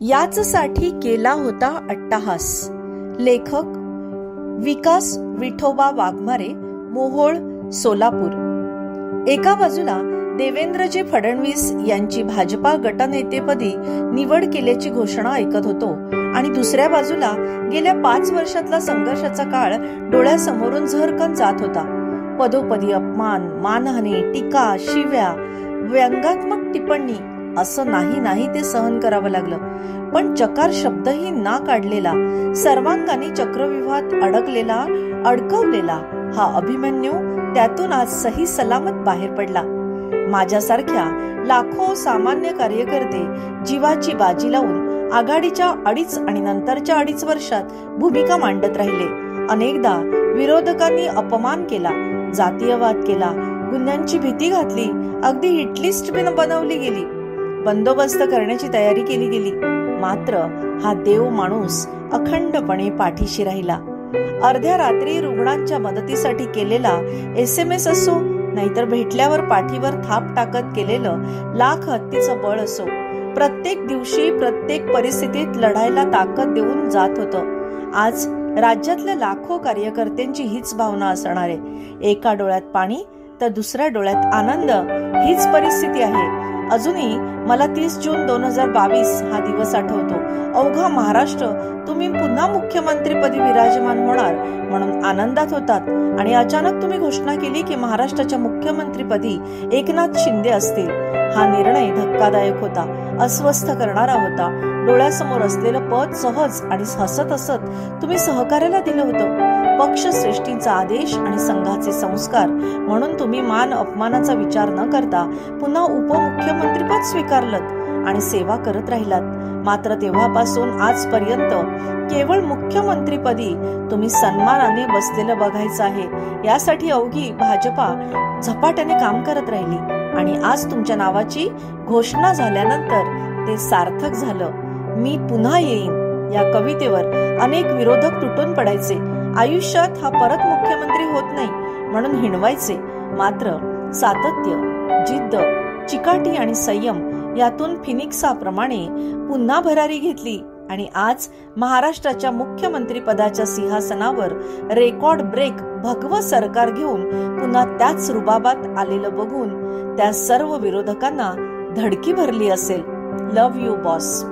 याचसाठी केला होता अट्टाहास. लेखक विकास विठोबा वाघमारे, मोहोळ, सोलापूर. एका बाजूला देवेंद्रजी फडणवीस यांची भाजपा गटनेतेपदी निवड केल्याची घोषणा ऐकत होतो आणि दुसऱ्या बाजूला गेल्या 5 वर्षातला संघर्षाचा काळ डोळ्यासमोरून झरकन जात होता. पदोपदी अपमान, मानहानी, टीका, शिव्या, व्यंगात्मक टिप्पणी असं नाही ते सहन करावं लागलं. पण चकार शब्दही ना काढलेला, सर्वांगाने चक्रव्यूहात अडकवलेला हा अभिमन्यू त्यातून आज सही सलामत बाहेर पडला. माझ्यासारख्या लाखो सामान्य कार्यकर्ते जीवाची बाजी लावून आघाडीच्या 2.5 आणि नंतरच्या 2.5 वर्षात भूमिका मांडत राहिले. अनेकदा विरोधकांनी अपमान केला, जातीयवाद केला, गुन्ह्यांची भीती घातली, अगदी हिटलिस्ट बनवली गेली, बंदोबस्त करण्याची तयारी केली गेली. मात्र हा देव माणूस अखंडपणे पाठीशी राहिला. अर्ध्या रात्री रुग्णांच्या मदतीसाठी केलेला SMS असो, नाहीतर भेटल्यावर पाठीवर थाप टाकत केलेलं लाख हत्तीचं बळ असो, प्रत्येक दिवशी प्रत्येक परिस्थितीत लढायला ताकद देऊन जात होतं. आज राज्यातल्या लाखो कार्यकर्त्यांची हीच भावना असणार आहे. एका डोळ्यात पाणी तर दुसऱ्या डोळ्यात आनंद, हीच परिस्थिती आहे. अजूनही मला 30 जून 2022 हा दिवस आठवतो. अवघा महाराष्ट्र तुम्ही पुन्हा मुख्यमंत्रीपदी विराजमान होणार म्हणून आनंदात होतात आणि अचानक तुम्ही घोषणा केली की महाराष्ट्राच्या मुख्यमंत्रीपदी एकनाथ शिंदे असतील. हा निर्णय धक्कादायक होता, अस्वस्थ करणारा होता. डोळ्यासमोर असलेलं पद सहज आणि हसत तुम्ही सहकार्याला दिलं होतं. पक्षश्रेष्ठींचा आदेश आणि संघाचे संस्कार म्हणून तुम्ही मान अपमानाचा विचार न करता पुन्हा उपमुख्यमंत्रीपद स्वीकारलं आणि सेवा करत राहिलात. मात्र तेव्हापासून आजपर्यंत केवळ मुख्यमंत्रीपदी तुम्ही सन्मानाने बसलेलं बघायचं आहे. यासाठी अवघी भाजपा झपाट्याने काम करत राहिली आणि आज तुमच्या नावाची घोषणा झाल्यानंतर ते सार्थक झालं. मी पुन्हा येईन या कवितेवर अनेक विरोधक तुटून पडायचे. आयुष्यात हा परत मुख्यमंत्री होत नाही म्हणून हिणवायचे. मात्र सातत्य, जिद्द, चिकाटी आणि संयम यातून फिनिक्साप्रमाणे पुन्हा भरारी घेतली आणि आज महाराष्ट्राच्या मुख्यमंत्री पदाच्या सिंहासनावर रेकॉर्ड ब्रेक भगवं सरकार घेऊन पुन्हा त्याच रुबाबात आलेलं बघून त्या सर्व विरोधकांना धडकी भरली असेल. Love you boss.